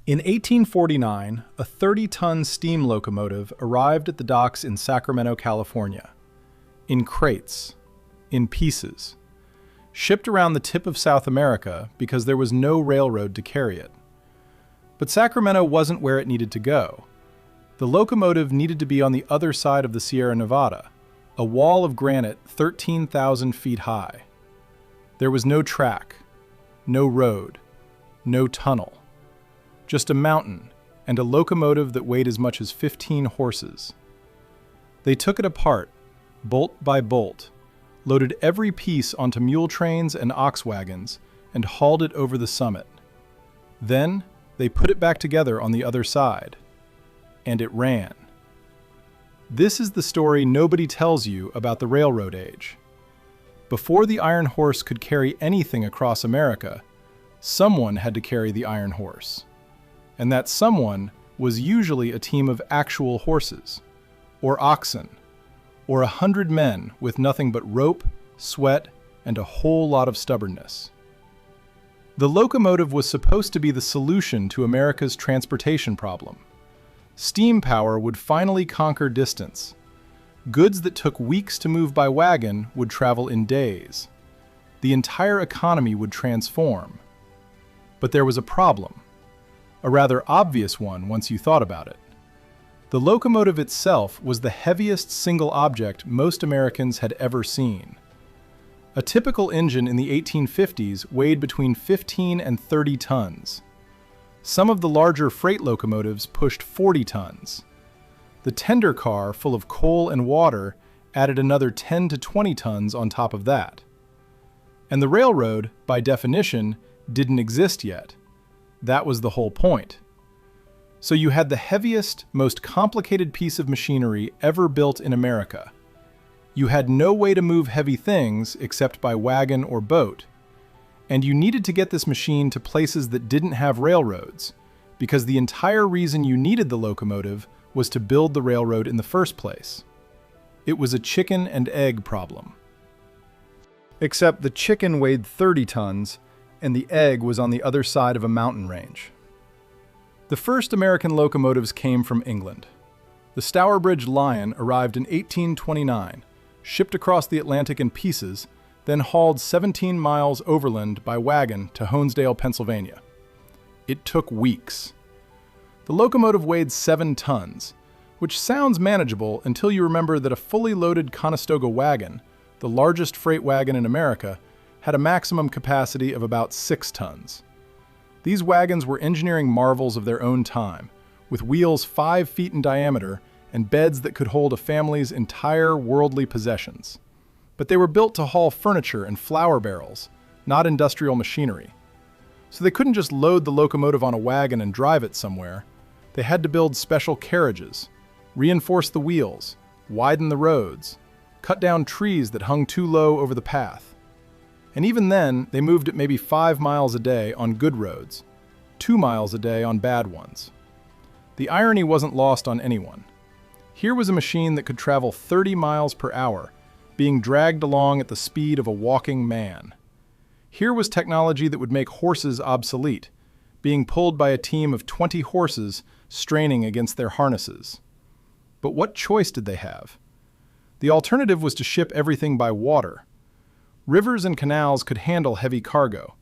In 1849, a 30-ton steam locomotive arrived at the docks in Sacramento, California. In crates, in pieces, shipped around the tip of South America because there was no railroad to carry it. But Sacramento wasn't where it needed to go. The locomotive needed to be on the other side of the Sierra Nevada, a wall of granite 13,000 feet high. There was no track, no road, no tunnel. Just a mountain and a locomotive that weighed as much as 15 horses. They took it apart, bolt by bolt, loaded every piece onto mule trains and ox wagons, and hauled it over the summit. Then they put it back together on the other side. And it ran. This is the story nobody tells you about the railroad age. Before the iron horse could carry anything across America, someone had to carry the iron horse. And that someone was usually a team of actual horses, or oxen, or 100 men with nothing but rope, sweat, and a whole lot of stubbornness. The locomotive was supposed to be the solution to America's transportation problem. Steam power would finally conquer distance. Goods that took weeks to move by wagon would travel in days. The entire economy would transform. But there was a problem. A rather obvious one once you thought about it. The locomotive itself was the heaviest single object most Americans had ever seen. A typical engine in the 1850s weighed between 15 and 30 tons. Some of the larger freight locomotives pushed 40 tons. The tender car, full of coal and water, added another 10 to 20 tons on top of that. And the railroad, by definition, didn't exist yet. That was the whole point. So you had the heaviest, most complicated piece of machinery ever built in America. You had no way to move heavy things except by wagon or boat. And you needed to get this machine to places that didn't have railroads, because the entire reason you needed the locomotive was to build the railroad in the first place. It was a chicken and egg problem. Except the chicken weighed 30 tons, and the egg was on the other side of a mountain range. The first American locomotives came from England. The Stourbridge Lion arrived in 1829, shipped across the Atlantic in pieces, then hauled 17 miles overland by wagon to Honesdale, Pennsylvania. It took weeks. The locomotive weighed 7 tons, which sounds manageable until you remember that a fully loaded Conestoga wagon, the largest freight wagon in America, had a maximum capacity of about 6 tons. These wagons were engineering marvels of their own time, with wheels 5 feet in diameter and beds that could hold a family's entire worldly possessions. But they were built to haul furniture and flour barrels, not industrial machinery. So they couldn't just load the locomotive on a wagon and drive it somewhere. They had to build special carriages, reinforce the wheels, widen the roads, cut down trees that hung too low over the path. And even then, they moved at maybe 5 miles a day on good roads, 2 miles a day on bad ones. The irony wasn't lost on anyone. Here was a machine that could travel 30 miles per hour, being dragged along at the speed of a walking man. Here was technology that would make horses obsolete, being pulled by a team of 20 horses straining against their harnesses. But what choice did they have? The alternative was to ship everything by water. Rivers and canals could handle heavy cargo.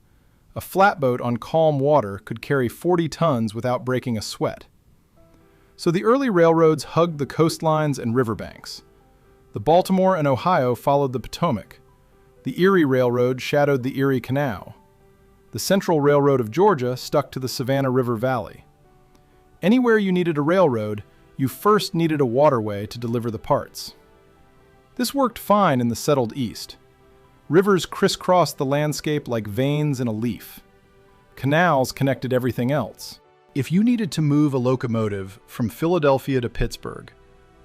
A flatboat on calm water could carry 40 tons without breaking a sweat. So the early railroads hugged the coastlines and riverbanks. The Baltimore and Ohio followed the Potomac. The Erie Railroad shadowed the Erie Canal. The Central Railroad of Georgia stuck to the Savannah River Valley. Anywhere you needed a railroad, you first needed a waterway to deliver the parts. This worked fine in the settled East. Rivers crisscrossed the landscape like veins in a leaf. Canals connected everything else. If you needed to move a locomotive from Philadelphia to Pittsburgh,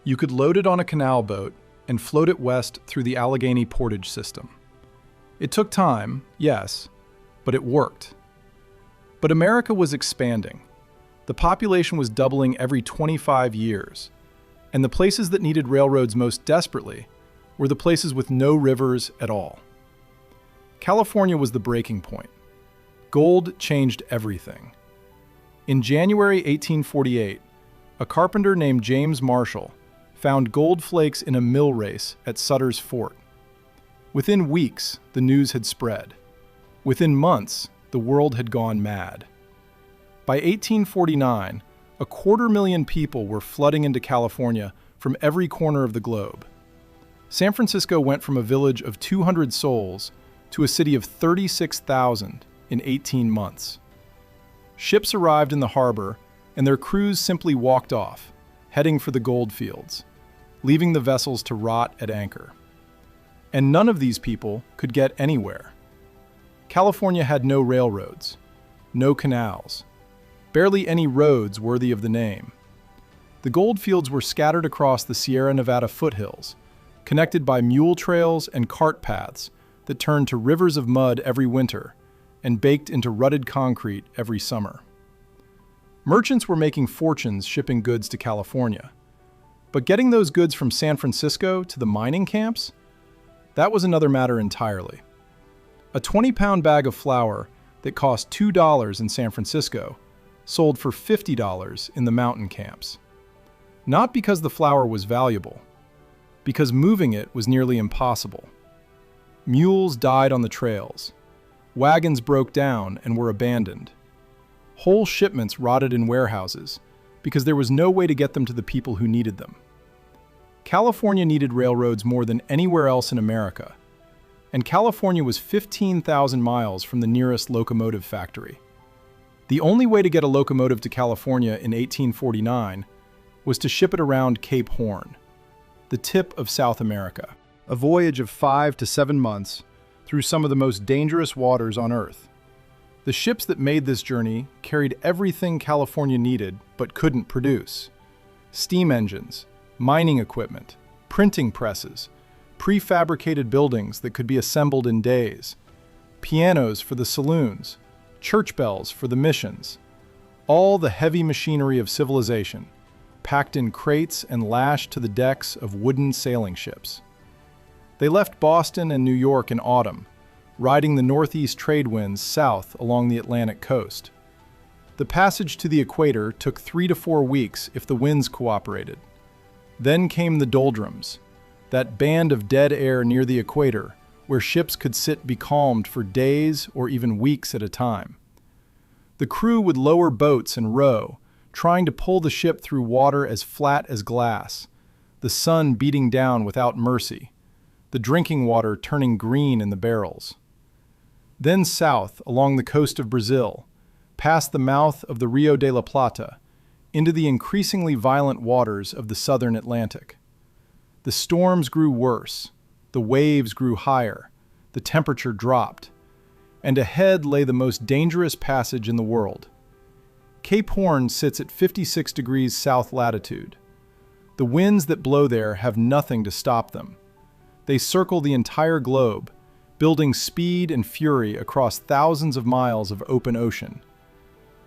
you could load it on a canal boat and float it west through the Allegheny portage system. It took time, yes, but it worked. But America was expanding. The population was doubling every 25 years, and the places that needed railroads most desperately were the places with no rivers at all. California was the breaking point. Gold changed everything. In January 1848, a carpenter named James Marshall found gold flakes in a mill race at Sutter's Fort. Within weeks, the news had spread. Within months, the world had gone mad. By 1849, 250,000 people were flooding into California from every corner of the globe. San Francisco went from a village of 200 souls to a city of 36,000 in 18 months. Ships arrived in the harbor, and their crews simply walked off, heading for the gold fields, leaving the vessels to rot at anchor. And none of these people could get anywhere. California had no railroads, no canals, barely any roads worthy of the name. The gold fields were scattered across the Sierra Nevada foothills, connected by mule trails and cart paths that turned to rivers of mud every winter and baked into rutted concrete every summer. Merchants were making fortunes shipping goods to California, but getting those goods from San Francisco to the mining camps? That was another matter entirely. A 20-pound bag of flour that cost $2 in San Francisco sold for $50 in the mountain camps. Not because the flour was valuable, because moving it was nearly impossible. Mules died on the trails. Wagons broke down and were abandoned. Whole shipments rotted in warehouses because there was no way to get them to the people who needed them. California needed railroads more than anywhere else in America, and California was 15,000 miles from the nearest locomotive factory. The only way to get a locomotive to California in 1849 was to ship it around Cape Horn, the tip of South America, a voyage of 5 to 7 months through some of the most dangerous waters on Earth. The ships that made this journey carried everything California needed but couldn't produce: steam engines, mining equipment, printing presses, prefabricated buildings that could be assembled in days, pianos for the saloons, church bells for the missions, all the heavy machinery of civilization, packed in crates and lashed to the decks of wooden sailing ships. They left Boston and New York in autumn, riding the northeast trade winds south along the Atlantic coast. The passage to the equator took 3 to 4 weeks if the winds cooperated. Then came the doldrums, that band of dead air near the equator where ships could sit becalmed for days or even weeks at a time. The crew would lower boats and row, trying to pull the ship through water as flat as glass, the sun beating down without mercy, the drinking water turning green in the barrels. Then south along the coast of Brazil, past the mouth of the Rio de la Plata, into the increasingly violent waters of the southern Atlantic. The storms grew worse, the waves grew higher, the temperature dropped, and ahead lay the most dangerous passage in the world. Cape Horn sits at 56 degrees south latitude. The winds that blow there have nothing to stop them. They circle the entire globe, building speed and fury across thousands of miles of open ocean.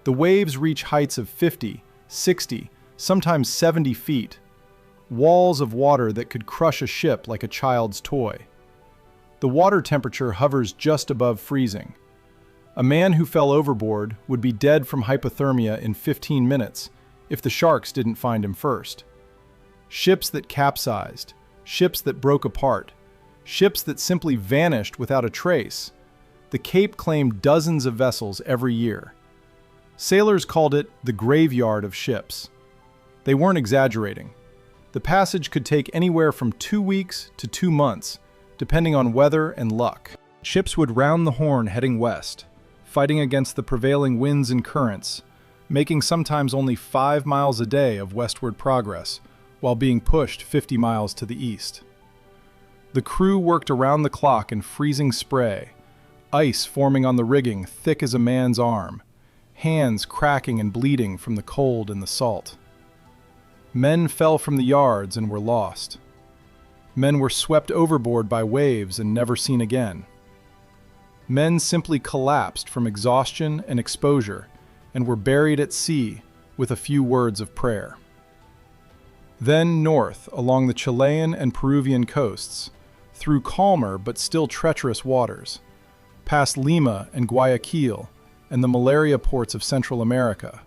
The waves reach heights of 50, 60, sometimes 70 feet, walls of water that could crush a ship like a child's toy. The water temperature hovers just above freezing. A man who fell overboard would be dead from hypothermia in 15 minutes if the sharks didn't find him first. Ships that capsized, ships that broke apart, ships that simply vanished without a trace. The Cape claimed dozens of vessels every year. Sailors called it the graveyard of ships. They weren't exaggerating. The passage could take anywhere from 2 weeks to 2 months, depending on weather and luck. Ships would round the Horn heading west, fighting against the prevailing winds and currents, making sometimes only 5 miles a day of westward progress, while being pushed 50 miles to the east. The crew worked around the clock in freezing spray, ice forming on the rigging thick as a man's arm, hands cracking and bleeding from the cold and the salt. Men fell from the yards and were lost. Men were swept overboard by waves and never seen again. Men simply collapsed from exhaustion and exposure and were buried at sea with a few words of prayer. Then north along the Chilean and Peruvian coasts, through calmer but still treacherous waters, past Lima and Guayaquil and the malaria ports of Central America,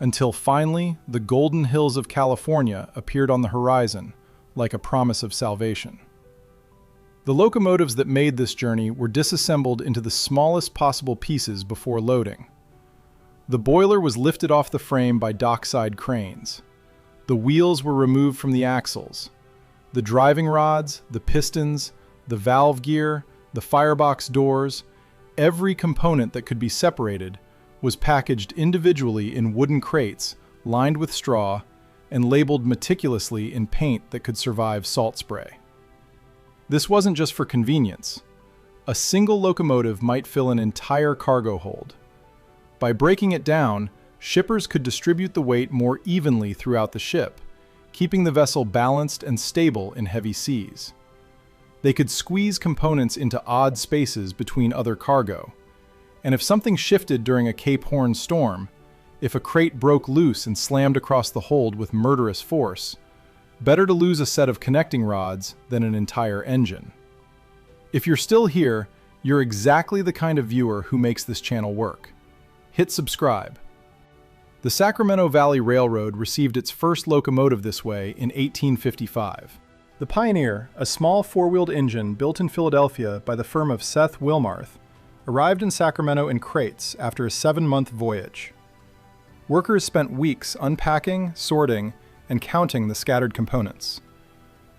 until finally the golden hills of California appeared on the horizon like a promise of salvation. The locomotives that made this journey were disassembled into the smallest possible pieces before loading. The boiler was lifted off the frame by dockside cranes. The wheels were removed from the axles. The driving rods, the pistons, the valve gear, the firebox doors, every component that could be separated was packaged individually in wooden crates lined with straw and labeled meticulously in paint that could survive salt spray. This wasn't just for convenience. A single locomotive might fill an entire cargo hold. By breaking it down, shippers could distribute the weight more evenly throughout the ship, keeping the vessel balanced and stable in heavy seas. They could squeeze components into odd spaces between other cargo, and if something shifted during a Cape Horn storm, if a crate broke loose and slammed across the hold with murderous force, better to lose a set of connecting rods than an entire engine. If you're still here, you're exactly the kind of viewer who makes this channel work. Hit subscribe. The Sacramento Valley Railroad received its first locomotive this way in 1855. The Pioneer, a small four-wheeled engine built in Philadelphia by the firm of Seth Wilmarth, arrived in Sacramento in crates after a 7-month voyage. Workers spent weeks unpacking, sorting, and counting the scattered components.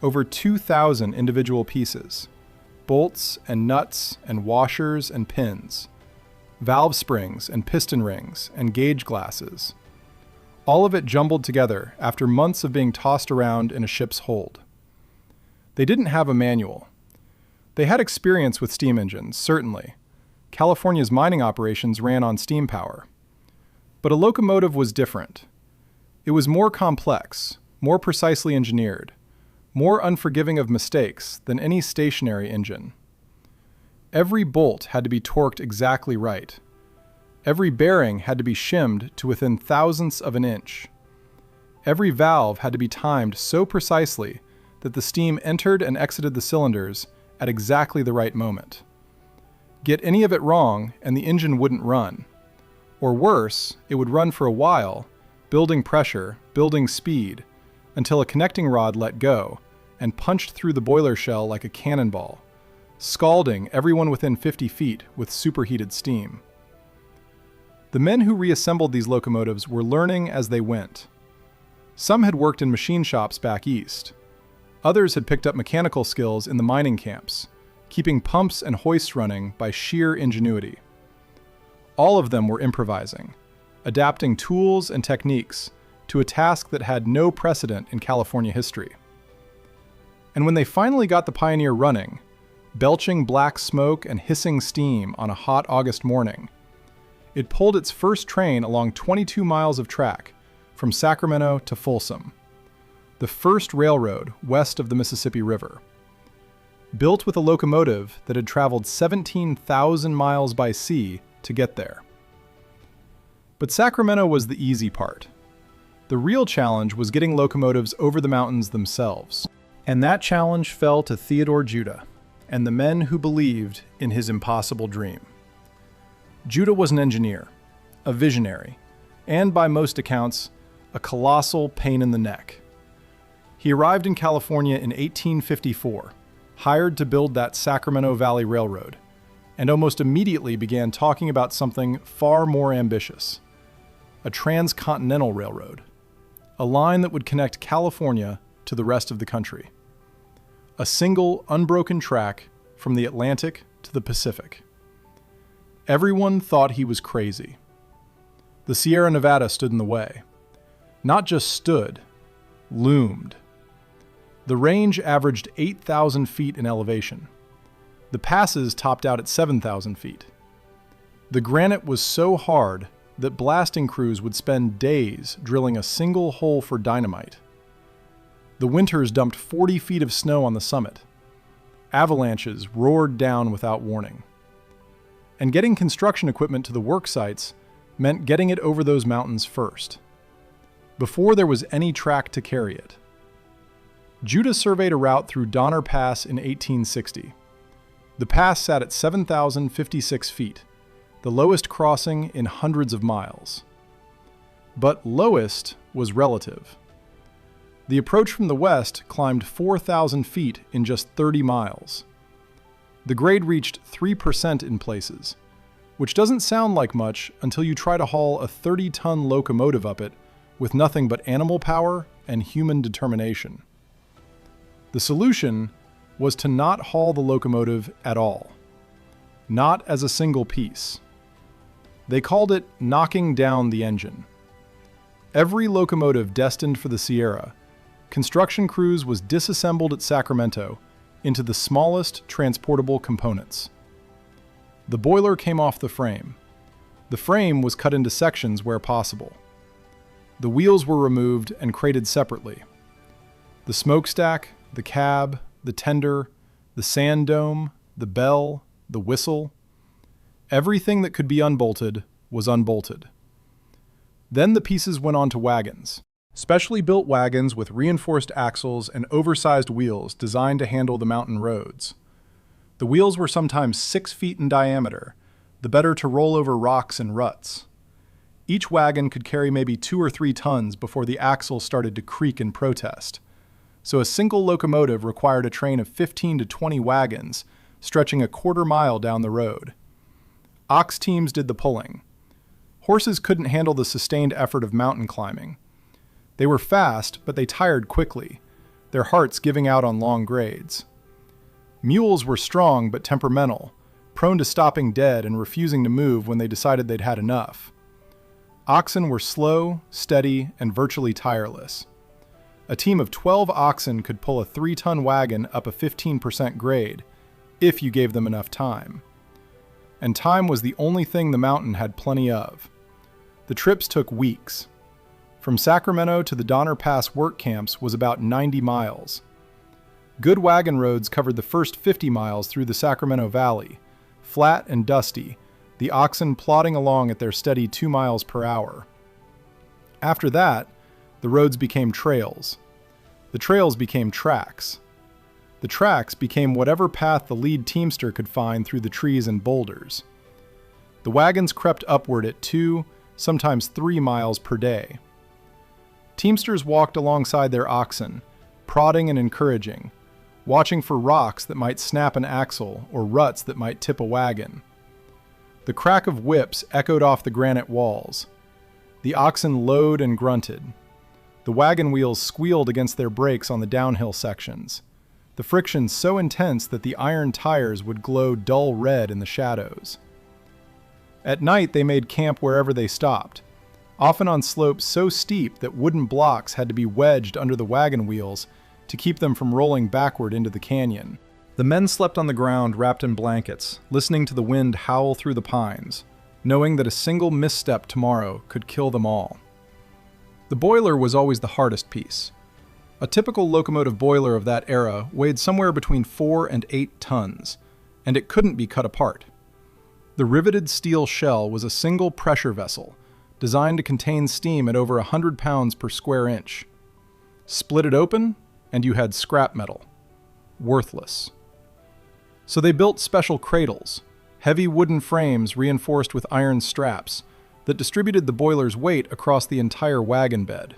Over 2,000 individual pieces, bolts and nuts and washers and pins, valve springs and piston rings and gauge glasses. All of it jumbled together after months of being tossed around in a ship's hold. They didn't have a manual. They had experience with steam engines, certainly. California's mining operations ran on steam power. But a locomotive was different. It was more complex, more precisely engineered, more unforgiving of mistakes than any stationary engine. Every bolt had to be torqued exactly right. Every bearing had to be shimmed to within thousandths of an inch. Every valve had to be timed so precisely that the steam entered and exited the cylinders at exactly the right moment. Get any of it wrong and the engine wouldn't run. Or worse, it would run for a while, building pressure, building speed, until a connecting rod let go and punched through the boiler shell like a cannonball, scalding everyone within 50 feet with superheated steam. The men who reassembled these locomotives were learning as they went. Some had worked in machine shops back east. Others had picked up mechanical skills in the mining camps, keeping pumps and hoists running by sheer ingenuity. All of them were improvising, adapting tools and techniques to a task that had no precedent in California history. And when they finally got the Pioneer running, belching black smoke and hissing steam on a hot August morning, it pulled its first train along 22 miles of track from Sacramento to Folsom, the first railroad west of the Mississippi River. Built with a locomotive that had traveled 17,000 miles by sea to get there. But Sacramento was the easy part. The real challenge was getting locomotives over the mountains themselves. And that challenge fell to Theodore Judah and the men who believed in his impossible dream. Judah was an engineer, a visionary, and by most accounts, a colossal pain in the neck. He arrived in California in 1854, hired to build that Sacramento Valley Railroad, and almost immediately began talking about something far more ambitious: a transcontinental railroad, a line that would connect California to the rest of the country. A single, unbroken track from the Atlantic to the Pacific. Everyone thought he was crazy. The Sierra Nevada stood in the way. Not just stood, loomed. The range averaged 8,000 feet in elevation. The passes topped out at 7,000 feet. The granite was so hard that blasting crews would spend days drilling a single hole for dynamite. The winters dumped 40 feet of snow on the summit. Avalanches roared down without warning. And getting construction equipment to the work sites meant getting it over those mountains first, before there was any track to carry it. Judah surveyed a route through Donner Pass in 1860. The pass sat at 7,056 feet, the lowest crossing in hundreds of miles. But lowest was relative. The approach from the west climbed 4,000 feet in just 30 miles. The grade reached 3% in places, which doesn't sound like much until you try to haul a 30-ton locomotive up it with nothing but animal power and human determination. The solution was to not haul the locomotive at all, not as a single piece. They called it knocking down the engine. Every locomotive destined for the Sierra, construction crews was disassembled at Sacramento into the smallest transportable components. The boiler came off the frame. The frame was cut into sections where possible. The wheels were removed and crated separately. The smokestack, the cab, the tender, the sand dome, the bell, the whistle, everything that could be unbolted was unbolted. Then the pieces went onto wagons. Specially built wagons with reinforced axles and oversized wheels designed to handle the mountain roads. The wheels were sometimes 6 feet in diameter, the better to roll over rocks and ruts. Each wagon could carry maybe 2 or 3 tons before the axle started to creak in protest. So a single locomotive required a train of 15 to 20 wagons, stretching a quarter-mile down the road. Ox teams did the pulling. Horses couldn't handle the sustained effort of mountain climbing. They were fast, but they tired quickly, their hearts giving out on long grades. Mules were strong but temperamental, prone to stopping dead and refusing to move when they decided they'd had enough. Oxen were slow, steady, and virtually tireless. A team of 12 oxen could pull a 3-ton wagon up a 15% grade, if you gave them enough time. And time was the only thing the mountain had plenty of. The trips took weeks. From Sacramento to the Donner Pass work camps was about 90 miles. Good wagon roads covered the first 50 miles through the Sacramento Valley, flat and dusty, the oxen plodding along at their steady 2 miles per hour. After that, the roads became trails. The trails became tracks. The tracks became whatever path the lead teamster could find through the trees and boulders. The wagons crept upward at 2, sometimes 3 miles per day. Teamsters walked alongside their oxen, prodding and encouraging, watching for rocks that might snap an axle or ruts that might tip a wagon. The crack of whips echoed off the granite walls. The oxen lowed and grunted. The wagon wheels squealed against their brakes on the downhill sections, the friction so intense that the iron tires would glow dull red in the shadows. At night they made camp wherever they stopped, often on slopes so steep that wooden blocks had to be wedged under the wagon wheels to keep them from rolling backward into the canyon. The men slept on the ground wrapped in blankets, listening to the wind howl through the pines, knowing that a single misstep tomorrow could kill them all. The boiler was always the hardest piece. A typical locomotive boiler of that era weighed somewhere between 4 and 8 tons, and it couldn't be cut apart. The riveted steel shell was a single pressure vessel, designed to contain steam at over 100 pounds per square inch. Split it open, and you had scrap metal. Worthless. So they built special cradles, heavy wooden frames reinforced with iron straps, that distributed the boiler's weight across the entire wagon bed.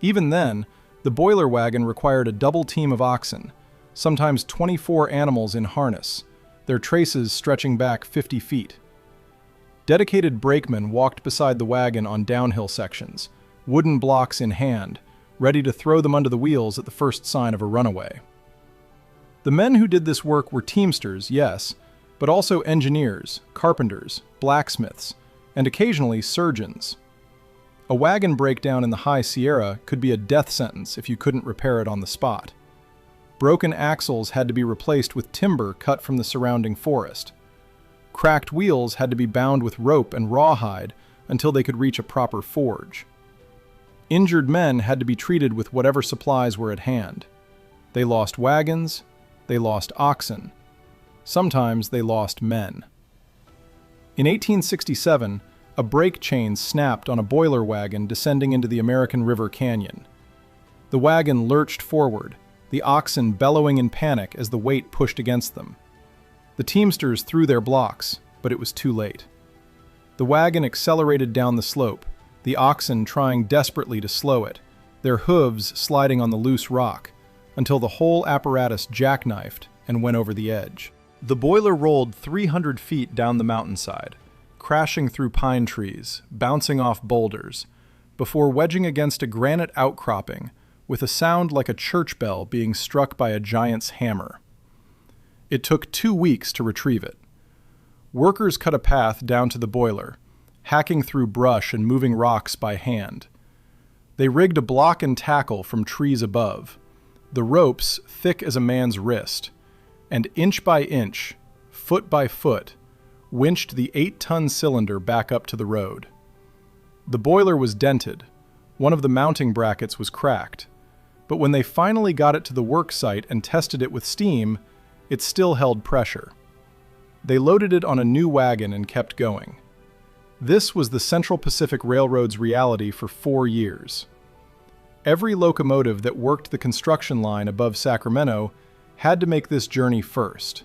Even then, the boiler wagon required a double team of oxen, sometimes 24 animals in harness, their traces stretching back 50 feet. Dedicated brakemen walked beside the wagon on downhill sections, wooden blocks in hand, ready to throw them under the wheels at the first sign of a runaway. The men who did this work were teamsters, yes, but also engineers, carpenters, blacksmiths, and occasionally surgeons. A wagon breakdown in the High Sierra could be a death sentence if you couldn't repair it on the spot. Broken axles had to be replaced with timber cut from the surrounding forest. Cracked wheels had to be bound with rope and rawhide until they could reach a proper forge. Injured men had to be treated with whatever supplies were at hand. They lost wagons, they lost oxen. Sometimes they lost men. In 1867, a brake chain snapped on a boiler wagon descending into the American River Canyon. The wagon lurched forward, the oxen bellowing in panic as the weight pushed against them. The teamsters threw their blocks, but it was too late. The wagon accelerated down the slope, the oxen trying desperately to slow it, their hooves sliding on the loose rock, until the whole apparatus jackknifed and went over the edge. The boiler rolled 300 feet down the mountainside, crashing through pine trees, bouncing off boulders, before wedging against a granite outcropping with a sound like a church bell being struck by a giant's hammer. It took 2 weeks to retrieve it. Workers cut a path down to the boiler, hacking through brush and moving rocks by hand. They rigged a block and tackle from trees above, the ropes thick as a man's wrist, and inch by inch, foot by foot, winched the 8-ton cylinder back up to the road. The boiler was dented, one of the mounting brackets was cracked, but when they finally got it to the work site and tested it with steam, it still held pressure. They loaded it on a new wagon and kept going. This was the Central Pacific Railroad's reality for 4 years. Every locomotive that worked the construction line above Sacramento had to make this journey first.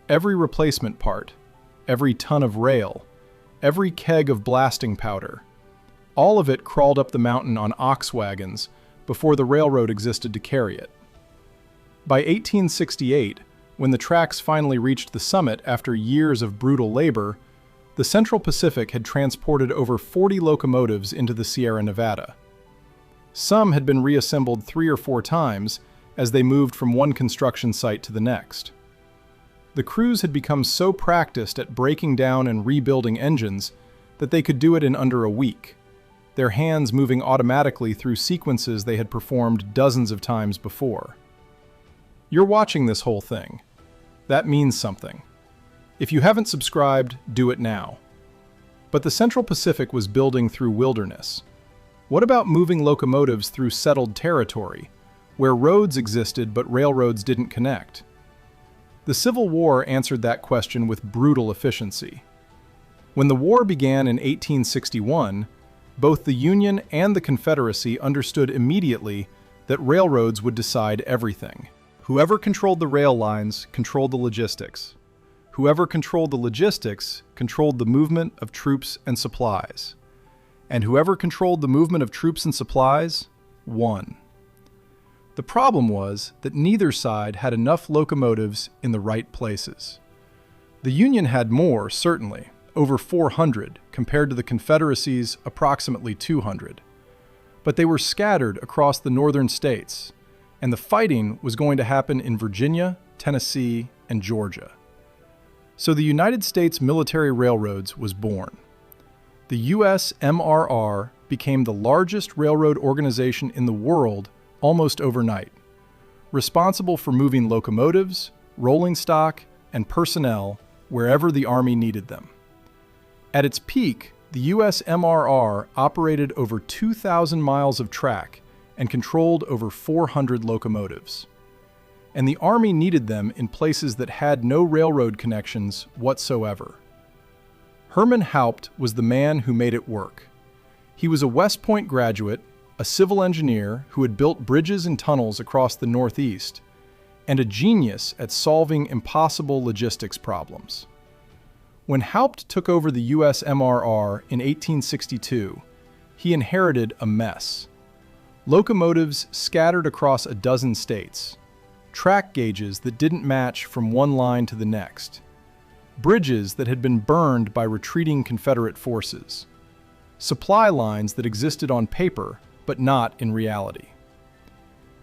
Every replacement part, every ton of rail, every keg of blasting powder, all of it crawled up the mountain on ox wagons before the railroad existed to carry it. By 1868, when the tracks finally reached the summit after years of brutal labor, the Central Pacific had transported over 40 locomotives into the Sierra Nevada. Some had been reassembled 3 or 4 times as they moved from one construction site to the next. The crews had become so practiced at breaking down and rebuilding engines that they could do it in under a week, their hands moving automatically through sequences they had performed dozens of times before. You're watching this whole thing. That means something. If you haven't subscribed, do it now. But the Central Pacific was building through wilderness. What about moving locomotives through settled territory, where roads existed but railroads didn't connect? The Civil War answered that question with brutal efficiency. When the war began in 1861, both the Union and the Confederacy understood immediately that railroads would decide everything. Whoever controlled the rail lines controlled the logistics. Whoever controlled the logistics controlled the movement of troops and supplies. And whoever controlled the movement of troops and supplies won. The problem was that neither side had enough locomotives in the right places. The Union had more, certainly, over 400 compared to the Confederacy's approximately 200. But they were scattered across the northern states, and the fighting was going to happen in Virginia, Tennessee, and Georgia. So the United States Military Railroads was born. The USMRR became the largest railroad organization in the world almost overnight, responsible for moving locomotives, rolling stock, and personnel wherever the Army needed them. At its peak, the USMRR operated over 2,000 miles of track and controlled over 400 locomotives. And the Army needed them in places that had no railroad connections whatsoever. Herman Haupt was the man who made it work. He was a West Point graduate, a civil engineer who had built bridges and tunnels across the Northeast, and a genius at solving impossible logistics problems. When Haupt took over the USMRR in 1862, he inherited a mess. Locomotives scattered across a dozen states, track gauges that didn't match from one line to the next, bridges that had been burned by retreating Confederate forces, supply lines that existed on paper but not in reality.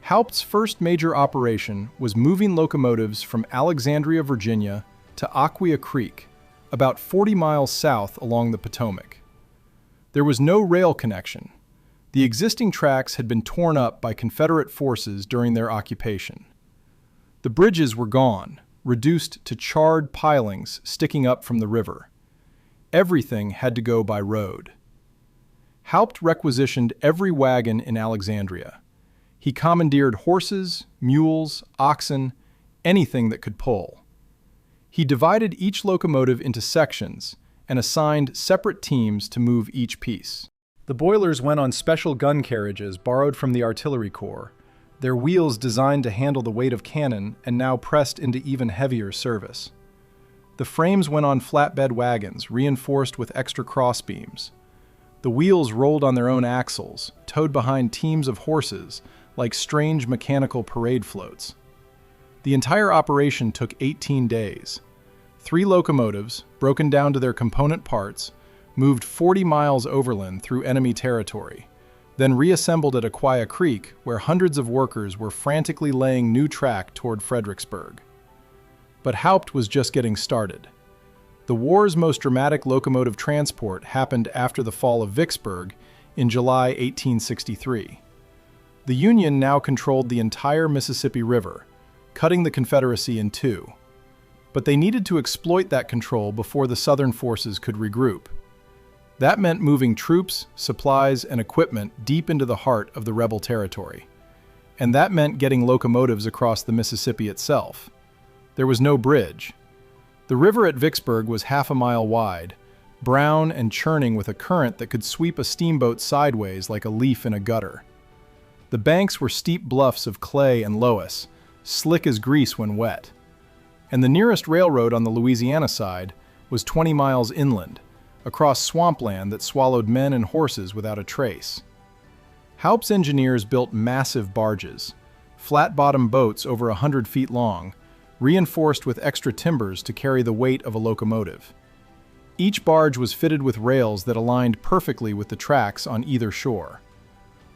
Haupt's first major operation was moving locomotives from Alexandria, Virginia to Aquia Creek, about 40 miles south along the Potomac. There was no rail connection. The existing tracks had been torn up by Confederate forces during their occupation. The bridges were gone, reduced to charred pilings sticking up from the river. Everything had to go by road. Haupt requisitioned every wagon in Alexandria. He commandeered horses, mules, oxen, anything that could pull. He divided each locomotive into sections and assigned separate teams to move each piece. The boilers went on special gun carriages borrowed from the artillery corps, their wheels designed to handle the weight of cannon and now pressed into even heavier service. The frames went on flatbed wagons reinforced with extra crossbeams. The wheels rolled on their own axles, towed behind teams of horses like strange mechanical parade floats. The entire operation took 18 days. 3 locomotives, broken down to their component parts, moved 40 miles overland through enemy territory, then reassembled at Aquia Creek, where hundreds of workers were frantically laying new track toward Fredericksburg. But Haupt was just getting started. The war's most dramatic locomotive transport happened after the fall of Vicksburg in July 1863. The Union now controlled the entire Mississippi River, cutting the Confederacy in two. But they needed to exploit that control before the Southern forces could regroup. That meant moving troops, supplies, and equipment deep into the heart of the rebel territory. And that meant getting locomotives across the Mississippi itself. There was no bridge. The river at Vicksburg was half a mile wide, brown and churning with a current that could sweep a steamboat sideways like a leaf in a gutter. The banks were steep bluffs of clay and loess, slick as grease when wet. And the nearest railroad on the Louisiana side was 20 miles inland, across swampland that swallowed men and horses without a trace. Haupt's engineers built massive barges, flat-bottomed boats over 100 feet long, reinforced with extra timbers to carry the weight of a locomotive. Each barge was fitted with rails that aligned perfectly with the tracks on either shore.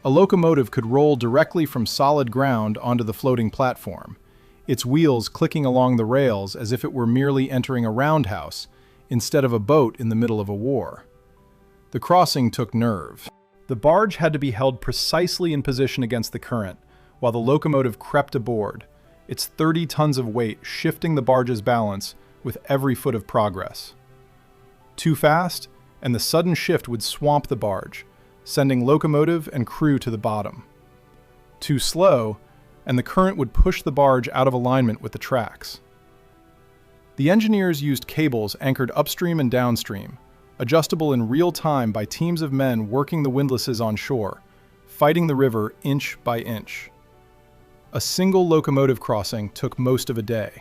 A locomotive could roll directly from solid ground onto the floating platform, its wheels clicking along the rails as if it were merely entering a roundhouse instead of a boat in the middle of a war. The crossing took nerve. The barge had to be held precisely in position against the current, while the locomotive crept aboard, its 30 tons of weight shifting the barge's balance with every foot of progress. Too fast, and the sudden shift would swamp the barge, sending locomotive and crew to the bottom. Too slow, and the current would push the barge out of alignment with the tracks. The engineers used cables anchored upstream and downstream, adjustable in real time by teams of men working the windlasses on shore, fighting the river inch by inch. A single locomotive crossing took most of a day.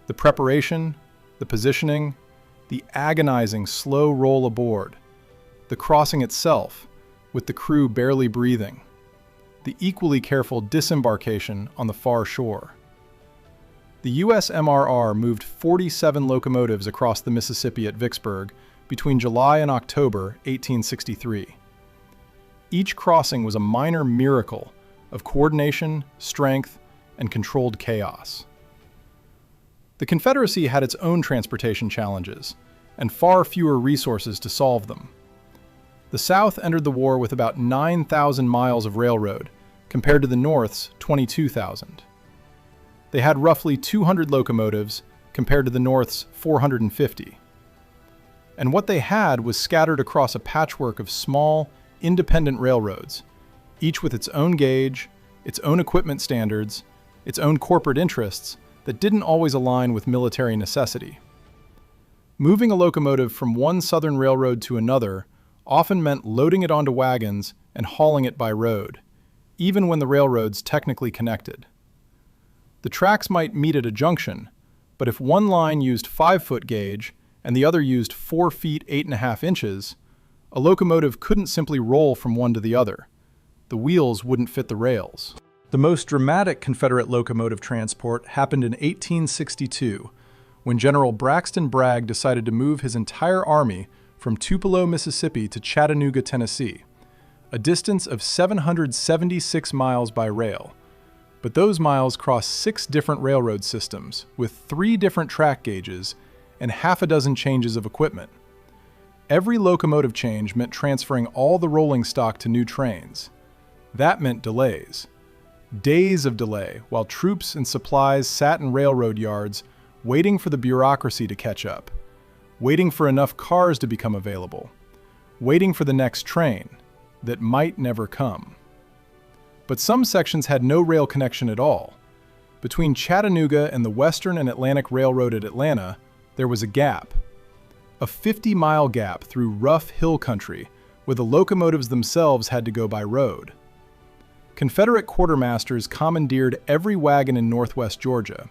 The preparation, the positioning, the agonizing slow roll aboard, the crossing itself, with the crew barely breathing, the equally careful disembarkation on the far shore. The USMRR moved 47 locomotives across the Mississippi at Vicksburg between July and October 1863. Each crossing was a minor miracle of coordination, strength, and controlled chaos. The Confederacy had its own transportation challenges, and far fewer resources to solve them. The South entered the war with about 9,000 miles of railroad, compared to the North's 22,000. They had roughly 200 locomotives, compared to the North's 450. And what they had was scattered across a patchwork of small, independent railroads, each with its own gauge, its own equipment standards, its own corporate interests that didn't always align with military necessity. Moving a locomotive from one southern railroad to another often meant loading it onto wagons and hauling it by road, even when the railroads technically connected. The tracks might meet at a junction, but if one line used 5-foot gauge and the other used 4 feet 8.5 inches, a locomotive couldn't simply roll from one to the other. The wheels wouldn't fit the rails. The most dramatic Confederate locomotive transport happened in 1862, when General Braxton Bragg decided to move his entire army from Tupelo, Mississippi to Chattanooga, Tennessee, a distance of 776 miles by rail. But those miles crossed 6 different railroad systems with 3 different track gauges and half a dozen changes of equipment. Every locomotive change meant transferring all the rolling stock to new trains. That meant delays. Days of delay while troops and supplies sat in railroad yards waiting for the bureaucracy to catch up, waiting for enough cars to become available, waiting for the next train that might never come. But some sections had no rail connection at all. Between Chattanooga and the Western and Atlantic Railroad at Atlanta, there was a gap. A 50-mile gap through rough hill country where the locomotives themselves had to go by road. Confederate quartermasters commandeered every wagon in northwest Georgia.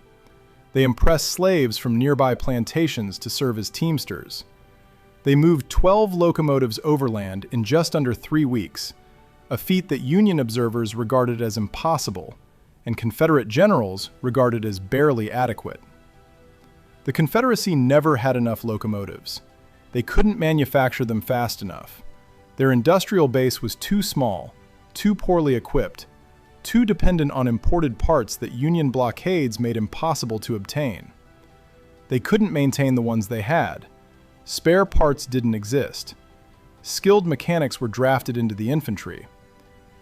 They impressed slaves from nearby plantations to serve as teamsters. They moved 12 locomotives overland in just under 3 weeks, a feat that Union observers regarded as impossible and Confederate generals regarded as barely adequate. The Confederacy never had enough locomotives. They couldn't manufacture them fast enough. Their industrial base was too small, too poorly equipped, too dependent on imported parts that Union blockades made impossible to obtain. They couldn't maintain the ones they had. Spare parts didn't exist. Skilled mechanics were drafted into the infantry.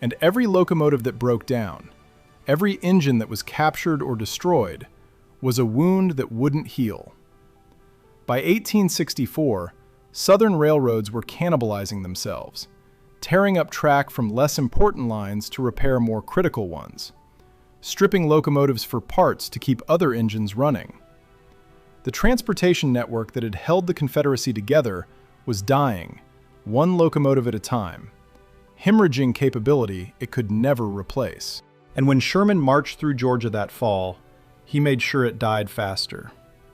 And every locomotive that broke down, every engine that was captured or destroyed, was a wound that wouldn't heal. By 1864, Southern railroads were cannibalizing themselves, tearing up track from less important lines to repair more critical ones, stripping locomotives for parts to keep other engines running. The transportation network that had held the Confederacy together was dying, one locomotive at a time, hemorrhaging capability it could never replace. And when Sherman marched through Georgia that fall, he made sure it died faster.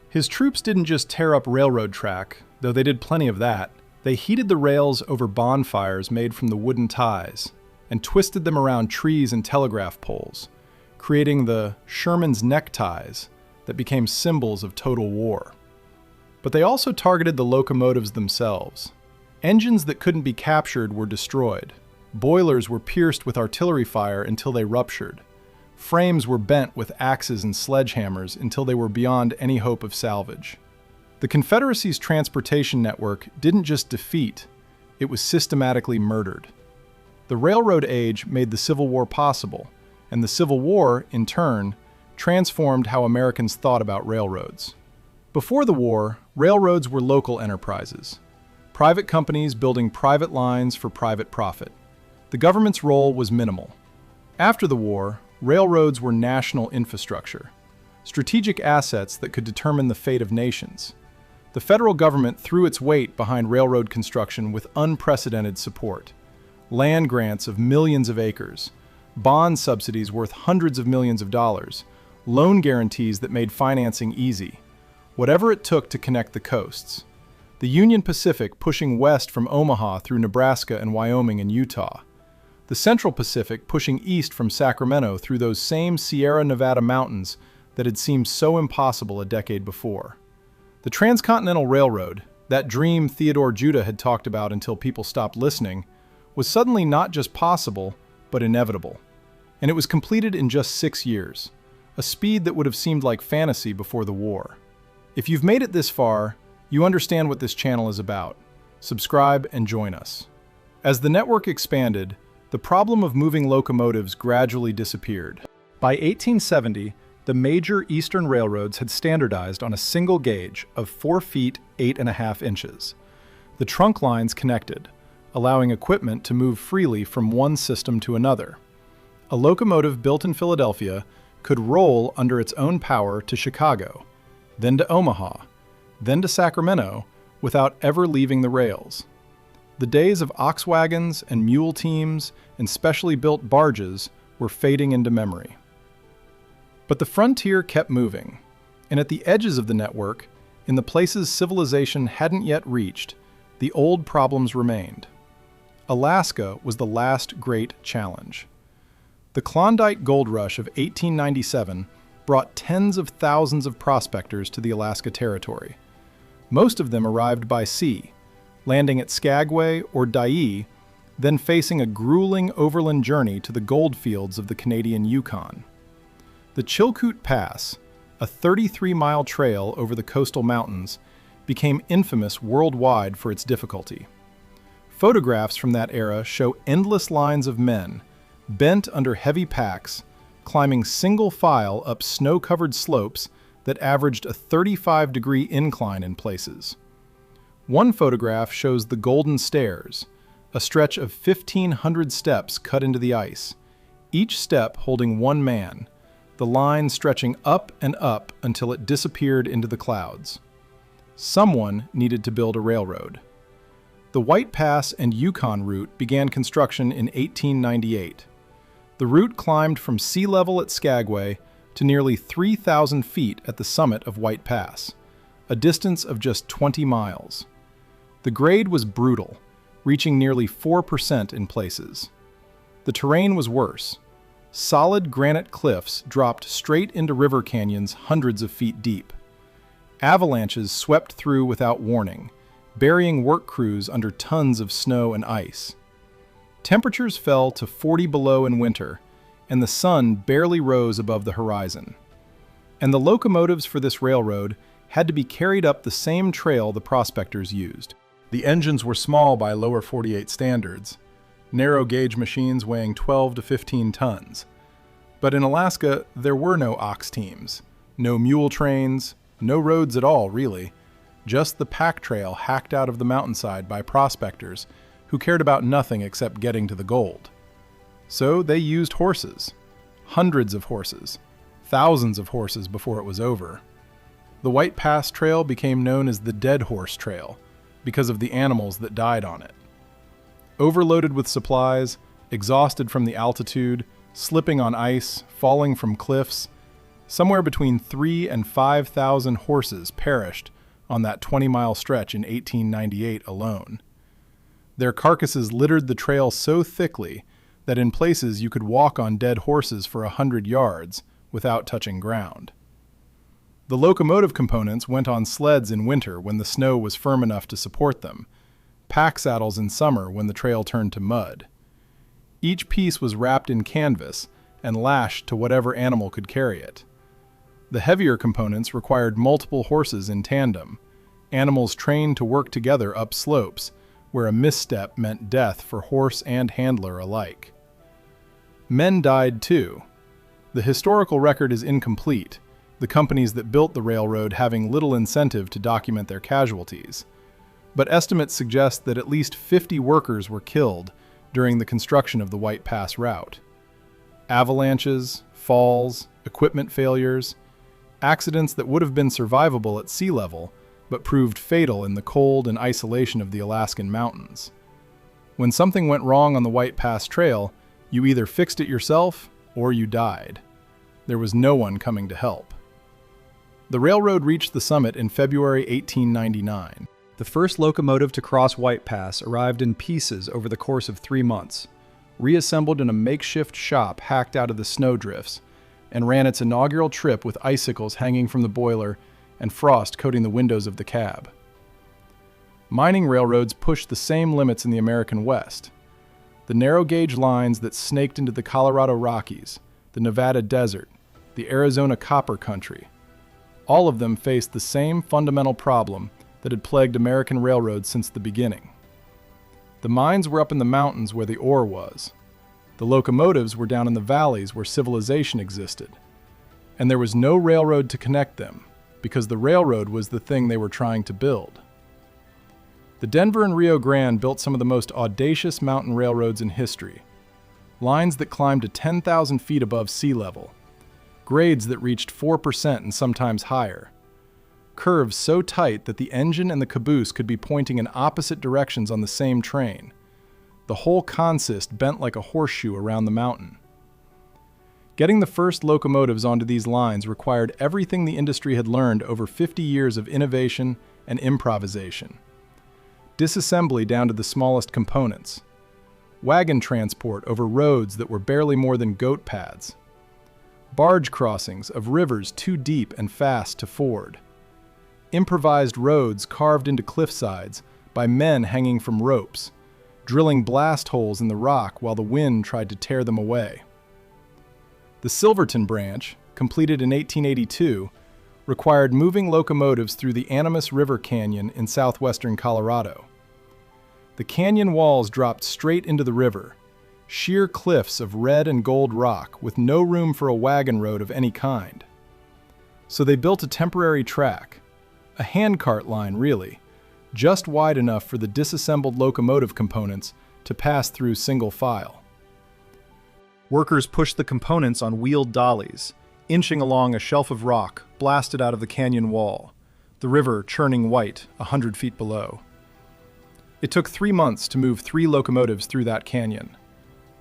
His troops didn't just tear up railroad track, though they did plenty of that. They heated the rails over bonfires made from the wooden ties and twisted them around trees and telegraph poles, creating the Sherman's neckties that became symbols of total war. But they also targeted the locomotives themselves. Engines that couldn't be captured were destroyed. Boilers were pierced with artillery fire until they ruptured. Frames were bent with axes and sledgehammers until they were beyond any hope of salvage. The Confederacy's transportation network didn't just defeat, it was systematically murdered. The railroad age made the Civil War possible, and the Civil War, in turn, transformed how Americans thought about railroads. Before the war, railroads were local enterprises, private companies building private lines for private profit. The government's role was minimal. After the war, railroads were national infrastructure, strategic assets that could determine the fate of nations. The federal government threw its weight behind railroad construction with unprecedented support. Land grants of millions of acres, bond subsidies worth hundreds of millions of dollars, loan guarantees that made financing easy. Whatever it took to connect the coasts. The Union Pacific pushing west from Omaha through Nebraska and Wyoming and Utah. The Central Pacific pushing east from Sacramento through those same Sierra Nevada mountains that had seemed so impossible a decade before. The Transcontinental Railroad, that dream Theodore Judah had talked about until people stopped listening, was suddenly not just possible, but inevitable. And it was completed in just 6 years, a speed that would have seemed like fantasy before the war. If you've made it this far, you understand what this channel is about. Subscribe and join us. As the network expanded, the problem of moving locomotives gradually disappeared. By 1870, the major eastern railroads had standardized on a single gauge of 4 feet 8.5 inches. The trunk lines connected, allowing equipment to move freely from one system to another. A locomotive built in Philadelphia could roll under its own power to Chicago, then to Omaha, then to Sacramento, without ever leaving the rails. The days of ox wagons and mule teams and specially built barges were fading into memory. But the frontier kept moving, and at the edges of the network, in the places civilization hadn't yet reached, the old problems remained. Alaska was the last great challenge. The Klondike Gold Rush of 1897 brought tens of thousands of prospectors to the Alaska Territory. Most of them arrived by sea, landing at Skagway or Dyea, then facing a grueling overland journey to the gold fields of the Canadian Yukon. The Chilkoot Pass, a 33-mile trail over the coastal mountains, became infamous worldwide for its difficulty. Photographs from that era show endless lines of men, bent under heavy packs, climbing single file up snow-covered slopes that averaged a 35-degree incline in places. One photograph shows the Golden Stairs, a stretch of 1,500 steps cut into the ice, each step holding one man, the line stretching up and up until it disappeared into the clouds. Someone needed to build a railroad. The White Pass and Yukon route began construction in 1898. The route climbed from sea level at Skagway to nearly 3,000 feet at the summit of White Pass, a distance of just 20 miles. The grade was brutal, reaching nearly 4% in places. The terrain was worse. Solid granite cliffs dropped straight into river canyons hundreds of feet deep. Avalanches swept through without warning, burying work crews under tons of snow and ice. Temperatures fell to 40 below in winter, and the sun barely rose above the horizon. And the locomotives for this railroad had to be carried up the same trail the prospectors used. The engines were small by lower 48 standards, narrow-gauge machines weighing 12 to 15 tons. But in Alaska, there were no ox teams, no mule trains, no roads at all, really. Just the pack trail hacked out of the mountainside by prospectors who cared about nothing except getting to the gold. So they used horses. Hundreds of horses. Thousands of horses before it was over. The White Pass Trail became known as the Dead Horse Trail because of the animals that died on it. Overloaded with supplies, exhausted from the altitude, slipping on ice, falling from cliffs, somewhere between 3,000 and 5,000 horses perished on that 20-mile stretch in 1898 alone. Their carcasses littered the trail so thickly that in places you could walk on dead horses for 100 yards without touching ground. The locomotive components went on sleds in winter when the snow was firm enough to support them, pack saddles in summer when the trail turned to mud. Each piece was wrapped in canvas and lashed to whatever animal could carry it. The heavier components required multiple horses in tandem, animals trained to work together up slopes, where a misstep meant death for horse and handler alike. Men died too. The historical record is incomplete, the companies that built the railroad having little incentive to document their casualties. But estimates suggest that at least 50 workers were killed during the construction of the White Pass route. Avalanches, falls, equipment failures, accidents that would have been survivable at sea level, but proved fatal in the cold and isolation of the Alaskan mountains. When something went wrong on the White Pass Trail, you either fixed it yourself or you died. There was no one coming to help. The railroad reached the summit in February 1899. The first locomotive to cross White Pass arrived in pieces over the course of 3 months, reassembled in a makeshift shop hacked out of the snowdrifts, and ran its inaugural trip with icicles hanging from the boiler and frost coating the windows of the cab. Mining railroads pushed the same limits in the American West. The narrow-gauge lines that snaked into the Colorado Rockies, the Nevada desert, the Arizona copper country, all of them faced the same fundamental problem that had plagued American railroads since the beginning. The mines were up in the mountains where the ore was. The locomotives were down in the valleys where civilization existed. And there was no railroad to connect them, because the railroad was the thing they were trying to build. The Denver and Rio Grande built some of the most audacious mountain railroads in history. Lines that climbed to 10,000 feet above sea level. Grades that reached 4% and sometimes higher. Curves so tight that the engine and the caboose could be pointing in opposite directions on the same train. The whole consist bent like a horseshoe around the mountain. Getting the first locomotives onto these lines required everything the industry had learned over 50 years of innovation and improvisation. Disassembly down to the smallest components. Wagon transport over roads that were barely more than goat paths. Barge crossings of rivers too deep and fast to ford. Improvised roads carved into cliff sides by men hanging from ropes, drilling blast holes in the rock while the wind tried to tear them away. The Silverton branch, completed in 1882, required moving locomotives through the Animas River Canyon in southwestern Colorado. The canyon walls dropped straight into the river, sheer cliffs of red and gold rock with no room for a wagon road of any kind. So they built a temporary track, a handcart line really, just wide enough for the disassembled locomotive components to pass through single file. Workers pushed the components on wheeled dollies, inching along a shelf of rock blasted out of the canyon wall, the river churning white 100 feet below. It took 3 months to move 3 locomotives through that canyon.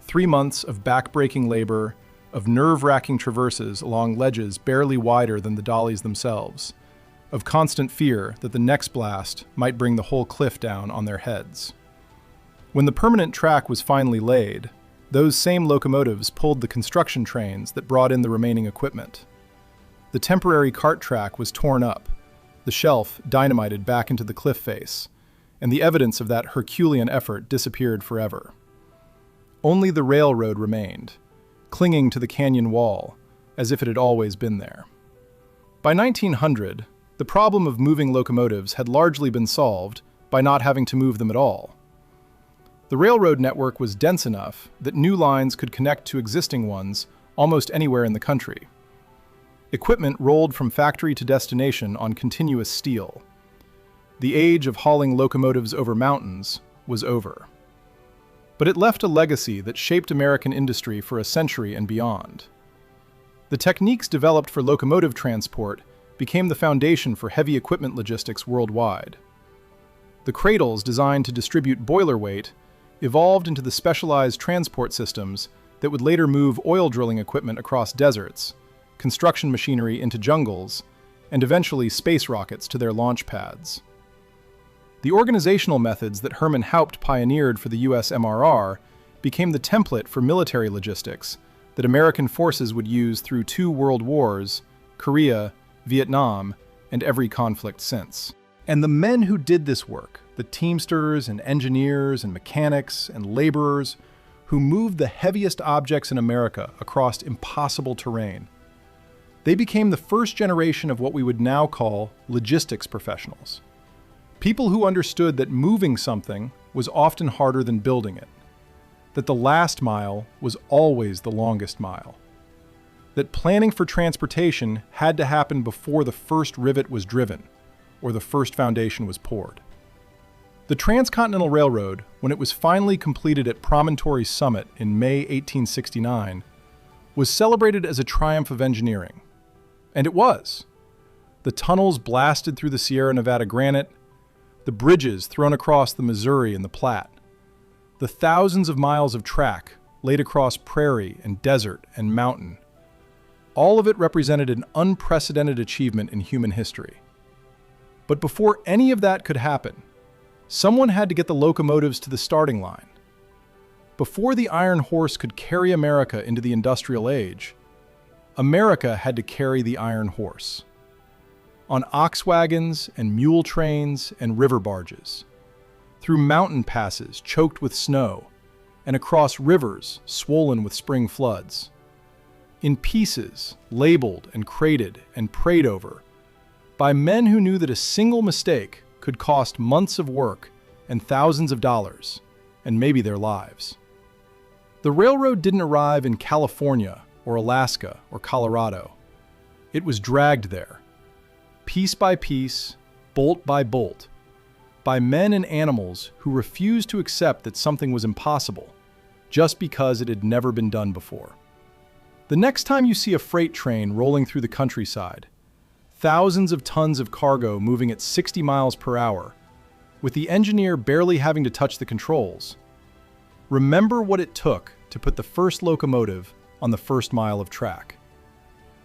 3 months of back-breaking labor, of nerve-wracking traverses along ledges barely wider than the dollies themselves, of constant fear that the next blast might bring the whole cliff down on their heads. When the permanent track was finally laid, those same locomotives pulled the construction trains that brought in the remaining equipment. The temporary cart track was torn up, the shelf dynamited back into the cliff face, and the evidence of that Herculean effort disappeared forever. Only the railroad remained, clinging to the canyon wall, as if it had always been there. By 1900, the problem of moving locomotives had largely been solved by not having to move them at all. The railroad network was dense enough that new lines could connect to existing ones almost anywhere in the country. Equipment rolled from factory to destination on continuous steel. The age of hauling locomotives over mountains was over. But it left a legacy that shaped American industry for a century and beyond. The techniques developed for locomotive transport became the foundation for heavy equipment logistics worldwide. The cradles designed to distribute boiler weight evolved into the specialized transport systems that would later move oil drilling equipment across deserts, construction machinery into jungles, and eventually space rockets to their launch pads. The organizational methods that Herman Haupt pioneered for the US MRR became the template for military logistics that American forces would use through 2 world wars, Korea, Vietnam, and every conflict since. And the men who did this work, the teamsters and engineers and mechanics and laborers who moved the heaviest objects in America across impossible terrain, they became the first generation of what we would now call logistics professionals. People who understood that moving something was often harder than building it, that the last mile was always the longest mile, that planning for transportation had to happen before the first rivet was driven or the first foundation was poured. The Transcontinental Railroad, when it was finally completed at Promontory Summit in May 1869, was celebrated as a triumph of engineering. And it was. The tunnels blasted through the Sierra Nevada granite, the bridges thrown across the Missouri and the Platte, the thousands of miles of track laid across prairie and desert and mountain. All of it represented an unprecedented achievement in human history. But before any of that could happen, someone had to get the locomotives to the starting line. Before the iron horse could carry America into the industrial age, America had to carry the iron horse. On ox wagons and mule trains and river barges, through mountain passes choked with snow, and across rivers swollen with spring floods. In pieces, labeled and crated and prayed over, by men who knew that a single mistake could cost months of work and thousands of dollars, and maybe their lives. The railroad didn't arrive in California or Alaska or Colorado. It was dragged there, piece by piece, bolt by bolt, by men and animals who refused to accept that something was impossible just because it had never been done before. The next time you see a freight train rolling through the countryside, thousands of tons of cargo moving at 60 miles per hour, with the engineer barely having to touch the controls, remember what it took to put the first locomotive on the first mile of track.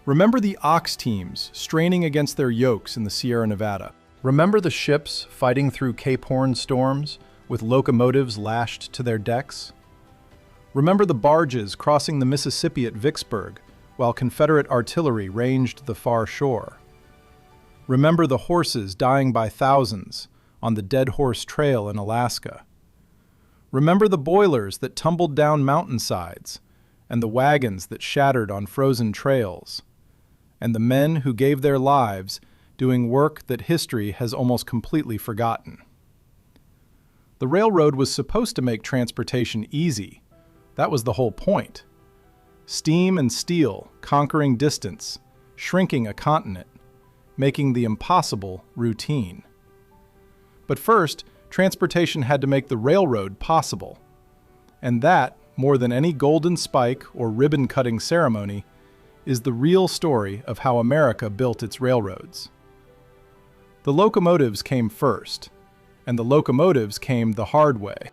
Remember the ox teams straining against their yokes in the Sierra Nevada. Remember the ships fighting through Cape Horn storms with locomotives lashed to their decks? Remember the barges crossing the Mississippi at Vicksburg while Confederate artillery ranged the far shore? Remember the horses dying by thousands on the Dead Horse Trail in Alaska? Remember the boilers that tumbled down mountainsides and the wagons that shattered on frozen trails, and the men who gave their lives doing work that history has almost completely forgotten. The railroad was supposed to make transportation easy. That was the whole point. Steam and steel conquering distance, shrinking a continent, making the impossible routine. But first, transportation had to make the railroad possible. And that, more than any golden spike or ribbon-cutting ceremony, is the real story of how America built its railroads. The locomotives came first, and the locomotives came the hard way.